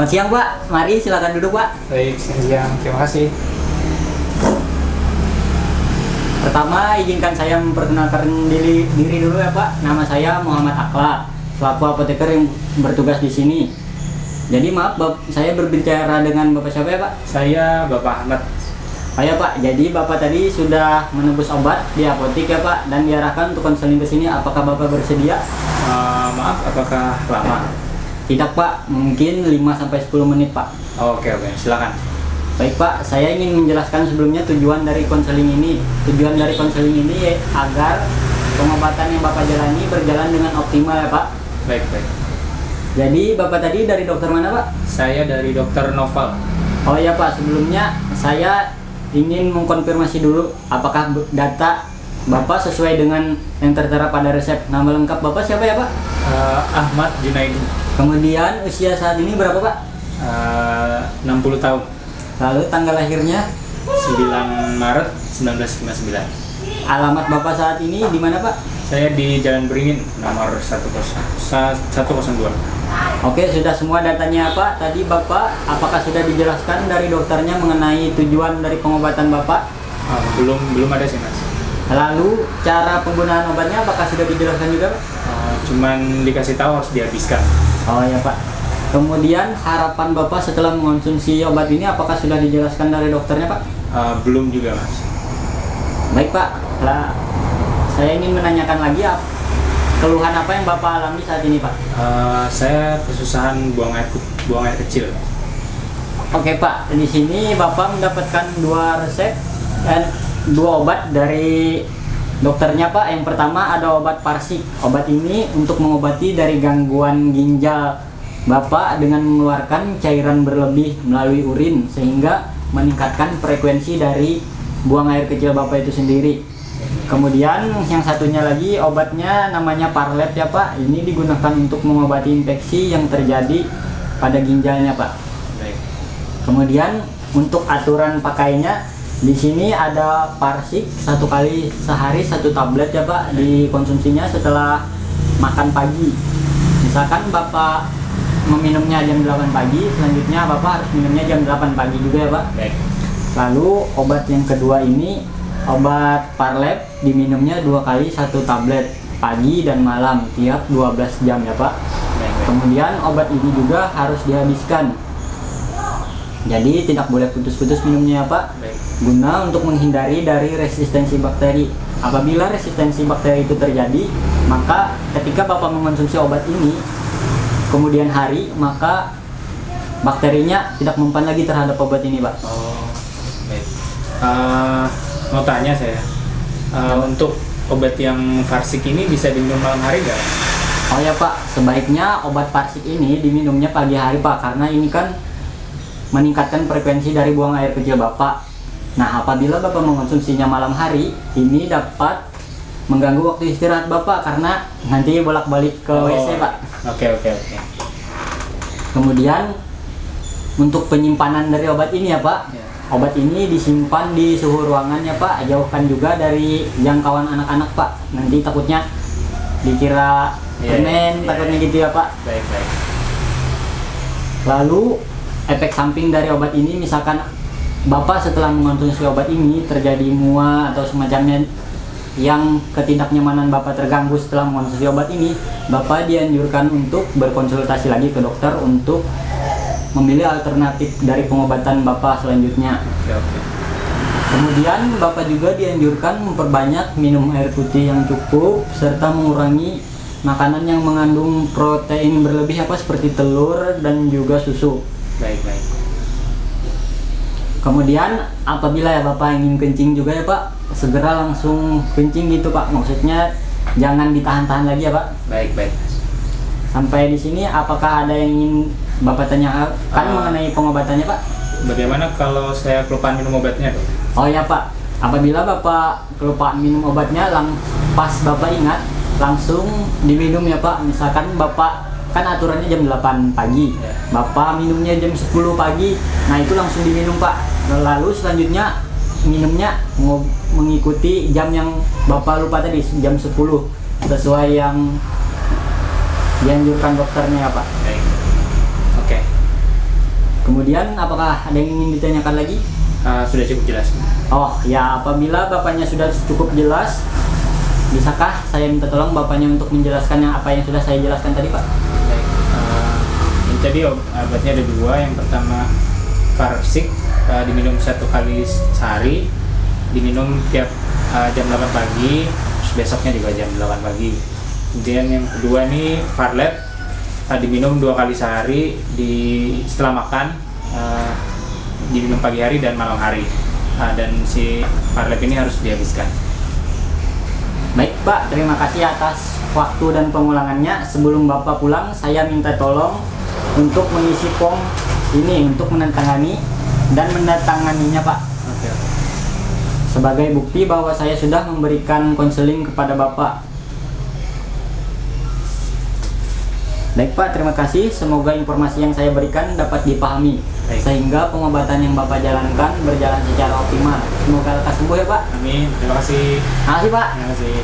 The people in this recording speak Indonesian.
Selamat siang Pak, mari silakan duduk Pak. Baik, siang. Terima kasih. Pertama izinkan saya memperkenalkan diri dulu ya Pak. Nama saya Muhammad Akla, selaku apoteker yang bertugas di sini. Jadi maaf saya berbicara dengan Bapak siapa ya Pak? Saya Bapak Ahmad. Oh ya Pak, jadi Bapak tadi sudah menebus obat di apotik ya Pak, dan diarahkan untuk konseling ke sini. Apakah Bapak bersedia? Maaf, apakah lama? Tidak Pak, mungkin 5-10 menit Pak. Oke, silakan. Baik Pak, saya ingin menjelaskan sebelumnya tujuan dari konseling ini. Tujuan dari konseling ini agar pengobatan yang Bapak jalani berjalan dengan optimal ya Pak. Baik. Jadi Bapak tadi dari dokter mana Pak? Saya dari Dokter Noval. Oh ya Pak, sebelumnya saya ingin mengkonfirmasi dulu apakah data Bapak sesuai dengan yang tertera pada resep. Nama lengkap Bapak siapa ya Pak? Ahmad Junaidi. Kemudian usia saat ini berapa Pak? 60 tahun. Lalu tanggal lahirnya? 9 Maret 1959. Alamat Bapak saat ini di mana Pak? Saya di Jalan Beringin, nomor 102. Oke, sudah semua datanya Pak. Tadi Bapak, apakah sudah dijelaskan dari dokternya mengenai tujuan dari pengobatan Bapak? Belum ada sih Mas. Lalu cara penggunaan obatnya apakah sudah dijelaskan juga Pak? Cuman dikasih tahu harus dihabiskan. Oh ya Pak. Kemudian harapan Bapak setelah mengonsumsi obat ini apakah sudah dijelaskan dari dokternya Pak? Belum juga Mas. Baik Pak. Saya ingin menanyakan lagi keluhan apa yang Bapak alami saat ini Pak? Saya kesusahan buang air kecil. Oke Pak, di sini Bapak mendapatkan 2 resep dan 2 obat dari dokternya Pak. Yang pertama ada obat Parsik. Obat ini untuk mengobati dari gangguan ginjal Bapak dengan mengeluarkan cairan berlebih melalui urin sehingga meningkatkan frekuensi dari buang air kecil Bapak itu sendiri. Kemudian yang satunya lagi obatnya namanya Parlet ya Pak. Ini digunakan untuk mengobati infeksi yang terjadi pada ginjalnya Pak. Baik. Kemudian untuk aturan pakainya di sini ada Parsik 1 kali sehari 1 tablet ya Pak, dikonsumsinya setelah makan pagi. Misalkan Bapak meminumnya jam 8 pagi, selanjutnya Bapak harus minumnya jam 8 pagi juga ya Pak. Baik. Lalu obat yang kedua ini obat Parlet diminumnya 2 kali 1 tablet pagi dan malam tiap 12 jam ya Pak. Baik. Kemudian obat ini juga harus dihabiskan. Jadi tidak boleh putus-putus minumnya ya Pak. Baik. Guna untuk menghindari dari resistensi bakteri. Apabila resistensi bakteri itu terjadi, maka ketika Bapak mengonsumsi obat ini kemudian hari, maka bakterinya tidak mempan lagi terhadap obat ini Pak. Baik. Mau tanya saya, untuk obat yang Parsik ini bisa diminum malam hari nggak? Oh ya Pak, sebaiknya obat Parsik ini diminumnya pagi hari Pak, karena ini kan meningkatkan frekuensi dari buang air kecil Bapak. Nah, apabila Bapak mengonsumsinya malam hari, ini dapat mengganggu waktu istirahat Bapak karena nanti bolak-balik ke WC Pak. Oke. Kemudian untuk penyimpanan dari obat ini ya Pak, obat ini disimpan di suhu ruangan ya Pak. Jauhkan juga dari jangkauan anak-anak Pak. Nanti takutnya dikira permen, takutnya gitu ya Pak. Baik. Lalu efek samping dari obat ini, misalkan Bapak setelah mengonsumsi obat ini terjadi mual atau semacamnya yang ketidaknyamanan Bapak terganggu setelah mengonsumsi obat ini, Bapak dianjurkan untuk berkonsultasi lagi ke dokter untuk memilih alternatif dari pengobatan Bapak selanjutnya. Oke. Kemudian Bapak juga dianjurkan memperbanyak minum air putih yang cukup serta mengurangi makanan yang mengandung protein berlebih seperti telur dan juga susu. Baik. Kemudian apabila ya Bapak ingin kencing juga ya Pak, segera langsung kencing gitu Pak. Maksudnya jangan ditahan-tahan lagi ya Pak. Baik. Sampai di sini apakah ada yang ingin Bapak tanyakan mengenai pengobatannya Pak? Bagaimana kalau saya kelupaan minum obatnya dok? Oh ya Pak, apabila Bapak kelupaan minum obatnya, pas Bapak ingat langsung diminum ya Pak. Misalkan Bapak kan aturannya jam 8 pagi, Bapak minumnya jam 10 pagi, nah itu langsung diminum Pak. Lalu selanjutnya minumnya mengikuti jam yang Bapak lupa tadi, jam 10 sesuai yang dianjurkan dokternya ya Pak. Baik. Oke. Kemudian apakah ada yang ingin ditanyakan lagi? Sudah cukup jelas. Oh ya, apabila Bapaknya sudah cukup jelas, bisakah saya minta tolong Bapaknya untuk menjelaskan apa yang sudah saya jelaskan tadi, Pak? Baik, ini tadi obatnya ada dua. Yang pertama Varsik, diminum 1 kali sehari, diminum tiap jam 8 pagi, terus besoknya juga jam 8 pagi. Kemudian yang kedua nih Varlet, diminum 2 kali sehari setelah makan, diminum pagi hari dan malam hari. Dan si Varlet ini harus dihabiskan. Baik Pak, terima kasih atas waktu dan pengulangannya. Sebelum Bapak pulang, saya minta tolong untuk mengisi form ini untuk menandatangani dan menandatanganinya, Pak. Oke. Sebagai bukti bahwa saya sudah memberikan konseling kepada Bapak. Baik Pak, terima kasih. Semoga informasi yang saya berikan dapat dipahami. Baik. Sehingga pengobatan yang Bapak jalankan berjalan secara optimal. Semoga lekas sembuh ya Pak. Amin. Terima kasih. Terima kasih Pak. Terima kasih.